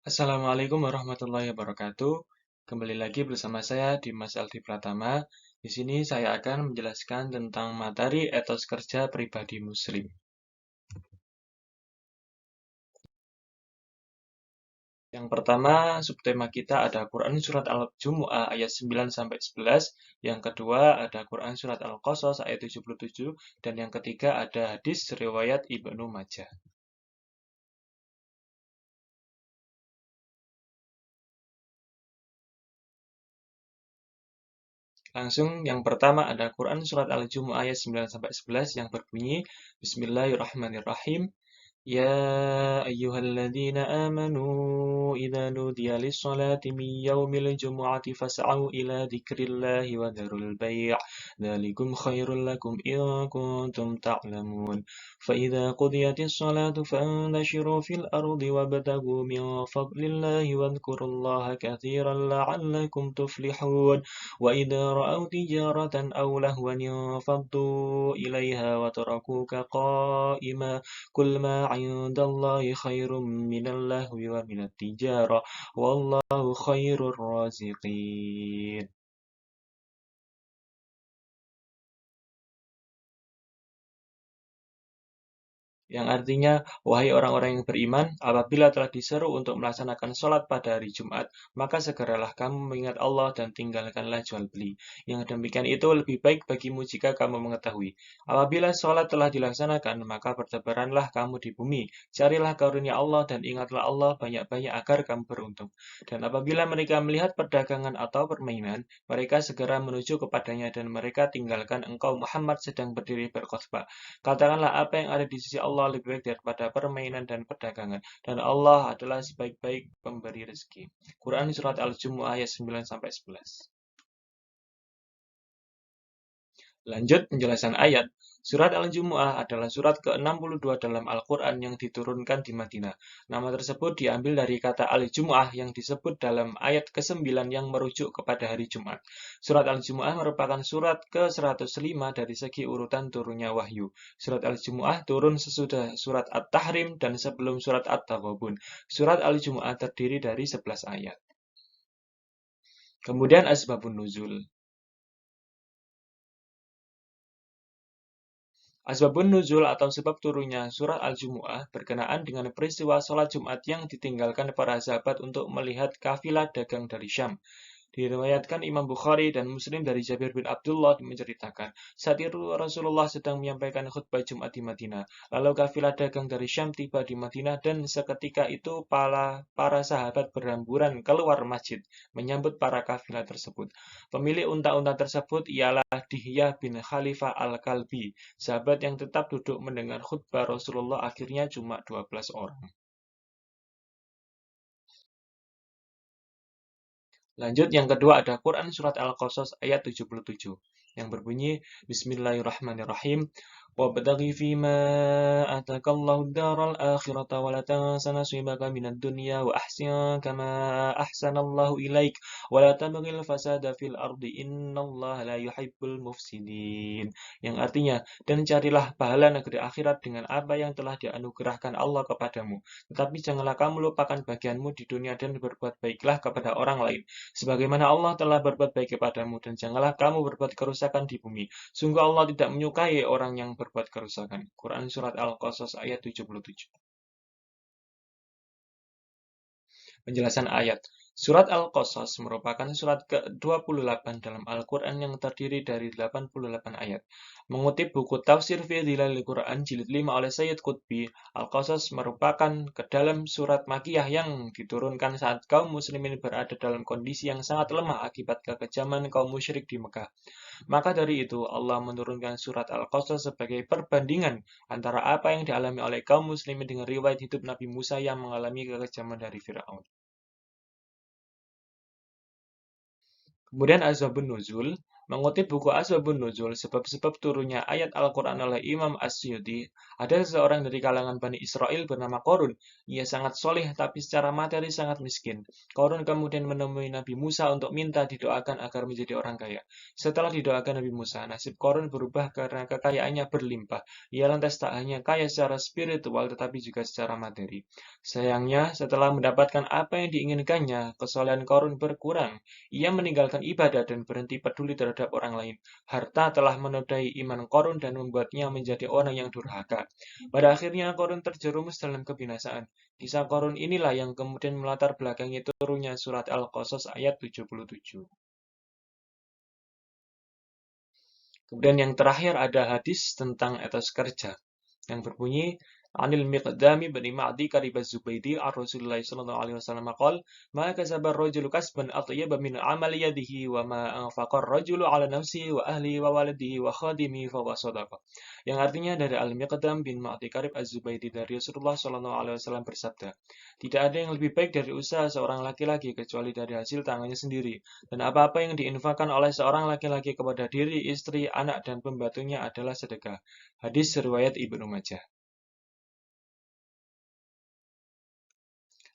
Assalamualaikum warahmatullahi wabarakatuh. Kembali lagi bersama saya Dimas Aldi Pratama. Di sini saya akan menjelaskan tentang materi etos kerja pribadi Muslim. Yang pertama, subtema kita ada Quran Surat Al-Jumu'ah ayat 9 sampai 11. Yang kedua ada Quran Surat Al-Qasas ayat 77. Dan yang ketiga ada hadis riwayat Ibnu Majah. Langsung yang pertama ada Quran Surat Al-Jumu'ah ayat 9 sampai 11 yang berbunyi Bismillahirrahmanirrahim. يا أيها الذين آمنوا إذا نودي للصلاة من يوم الجمعة فاسعوا إلى ذكر الله وذروا البيع ذلكم خير لكم إن كنتم تعلمون فإذا قضيت الصلاة فانتشروا في الأرض وابتغوا من فضل الله واذكروا الله كثيرا لعلكم تفلحون وإذا رأوا تجارة أو لهوا انفضوا إليها وتركوك قائما قل ما عند الله خير من اللهو ومن التجارة والله خير الرازقين. Yang artinya, wahai orang-orang yang beriman, apabila telah diseru untuk melaksanakan sholat pada hari Jumat, maka segeralah kamu mengingat Allah dan tinggalkanlah jual beli. Yang demikian itu lebih baik bagimu jika kamu mengetahui. Apabila sholat telah dilaksanakan, maka bertebaranlah kamu di bumi. Carilah karunia Allah dan ingatlah Allah banyak-banyak agar kamu beruntung. Dan apabila mereka melihat perdagangan atau permainan, mereka segera menuju kepadanya dan mereka tinggalkan engkau Muhammad sedang berdiri berkhutbah. Katakanlah apa yang ada di sisi Allah lebih baik daripada permainan dan perdagangan. Dan Allah adalah sebaik-baik pemberi rezeki. Quran Surat Al-Jumu'ah ayat 9 sampai 11. Lanjut penjelasan ayat. Surat Al-Jumu'ah adalah surat ke-62 dalam Al-Quran yang diturunkan di Madinah. Nama tersebut diambil dari kata Al-Jumu'ah yang disebut dalam ayat ke-9 yang merujuk kepada hari Jumat. Surat Al-Jumu'ah merupakan surat ke-105 dari segi urutan turunnya wahyu. Surat Al-Jumu'ah turun sesudah surat At-Tahrim dan sebelum surat At-Taghabun. Surat Al-Jumu'ah terdiri dari 11 ayat. Kemudian Asbabun Nuzul. Asbabun nuzul atau sebab turunnya surat Al-Jumu'ah berkenaan dengan peristiwa sholat Jumat yang ditinggalkan para sahabat untuk melihat kafilah dagang dari Syam. Diriwayatkan Imam Bukhari dan Muslim dari Jabir bin Abdullah menceritakan, saat itu Rasulullah sedang menyampaikan khutbah Jumat di Madinah. Lalu kafilah dagang dari Syam tiba di Madinah dan seketika itu para sahabat berhamburan keluar masjid menyambut para kafilah tersebut. Pemilik unta-unta tersebut ialah Dihyah bin Khalifah Al-Kalbi. Sahabat yang tetap duduk mendengar khutbah Rasulullah akhirnya cuma 12 orang. Lanjut yang kedua ada Quran Surat Al-Qasas ayat 77 yang berbunyi Bismillahirrahmanirrahim wabtaghi fima atakallahu daral akhirata wa la tansa nasibaka minad dunya wa ahsin kama ahsanallahu ilaik wa la tabghil fasada fil ardi innallaha la yuhibbul mufsidin, yang artinya, dan carilah pahala negeri akhirat dengan apa yang telah dianugerahkan Allah kepadamu, tetapi janganlah kamu lupakan bagianmu di dunia dan berbuat baiklah kepada orang lain sebagaimana Allah telah berbuat baik kepadamu, dan janganlah kamu berbuat kerusakan di bumi. Sungguh Allah tidak menyukai orang yang berbuat kerusakan. Quran Surat Al-Qasas ayat 77. Penjelasan ayat. Surat Al-Qasas merupakan surat ke-28 dalam Al-Quran yang terdiri dari 88 ayat. Mengutip buku Tafsir fi Dhilalil Quran jilid 5 oleh Sayyid Qutbi, Al-Qasas merupakan ke dalam surat Makiyah yang diturunkan saat kaum muslimin berada dalam kondisi yang sangat lemah akibat kekejaman kaum musyrik di Mekah. Maka dari itu, Allah menurunkan surat Al-Qasas sebagai perbandingan antara apa yang dialami oleh kaum muslimin dengan riwayat hidup Nabi Musa yang mengalami kekejaman dari Fir'aun. Kemudian Azabun Nuzul. Mengutip buku Asbabun Nuzul, sebab-sebab turunnya ayat Al-Quran oleh Imam Asyuti, ada seseorang dari kalangan Bani Israel bernama Korun. Ia sangat soleh, tapi secara materi sangat miskin. Korun kemudian menemui Nabi Musa untuk minta didoakan agar menjadi orang kaya. Setelah didoakan Nabi Musa, nasib Korun berubah karena kekayaannya berlimpah. Ia lantas tak hanya kaya secara spiritual, tetapi juga secara materi. Sayangnya, setelah mendapatkan apa yang diinginkannya, kesolehan Korun berkurang. Ia meninggalkan ibadah dan berhenti peduli terhadap orang lain. Harta telah menodai iman Korun dan membuatnya menjadi orang yang durhaka. Pada akhirnya Korun terjerumus dalam kebinasaan. Kisah Korun inilah yang kemudian melatar belakangi turunnya surat Al-Qasas ayat 77. Kemudian yang terakhir ada hadis tentang etos kerja yang berbunyi Anil Miqdami bin Ma'di karib Az-Zubaydi ar Rasulullah sallallahu alaihi wasallam qol ma kasaba ar-rajulu kasban atyaba min amali yadihi wa ma anfaqa ar-rajulu ala nafsihi wa ahlihi wa waladihi wa khadimihi fa huwa shadaqah. Yang artinya dari Al-Miqdam bin Ma'di karib Az-Zubaydi dari Rasulullah sallallahu alaihi wasallam bersabda, tidak ada yang lebih baik dari usaha seorang laki-laki kecuali dari hasil tangannya sendiri, dan apa-apa yang diinfakkan oleh seorang laki-laki kepada diri, istri, anak dan pembantunya adalah sedekah. Hadis riwayat Ibnu Majah.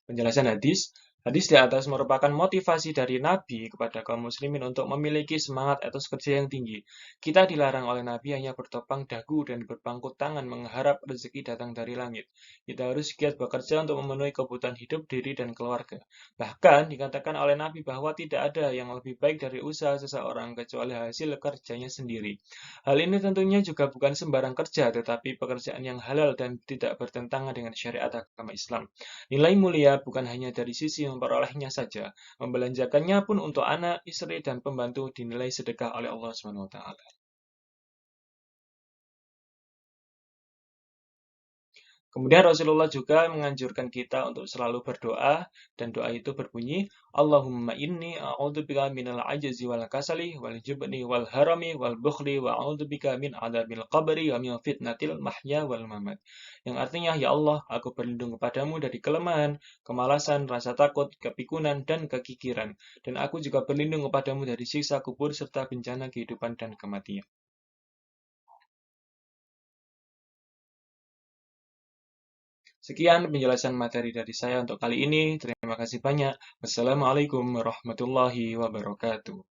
Penjelasan hadis, hadis di atas merupakan motivasi dari Nabi kepada kaum muslimin untuk memiliki semangat etos kerja yang tinggi. Kita dilarang oleh Nabi hanya bertopang dagu dan berpangku tangan mengharap rezeki datang dari langit. Kita harus giat bekerja untuk memenuhi kebutuhan hidup diri dan keluarga. Bahkan dikatakan oleh Nabi bahwa tidak ada yang lebih baik dari usaha seseorang kecuali hasil kerjanya sendiri. Hal ini tentunya juga bukan sembarang kerja, tetapi pekerjaan yang halal dan tidak bertentangan dengan syariat agama Islam. Nilai mulia bukan hanya dari sisi memperolehnya saja, membelanjakannya pun untuk anak, istri, dan pembantu dinilai sedekah oleh Allah SWT. Kemudian Rasulullah juga menganjurkan kita untuk selalu berdoa, dan doa itu berbunyi, Allahumma inni a'udzubika minal ajzi wal kasali wal jubni wal harami wal bukhli wa a'udzubika min adabil qabri wa min fitnatil mahya wal mamat. Yang artinya, ya Allah, aku berlindung kepadamu dari kelemahan, kemalasan, rasa takut, kepikunan, dan kekikiran. Dan aku juga berlindung kepadamu dari siksa kubur serta bencana kehidupan dan kematian. Sekian penjelasan materi dari saya untuk kali ini. Terima kasih banyak. Wassalamualaikum warahmatullahi wabarakatuh.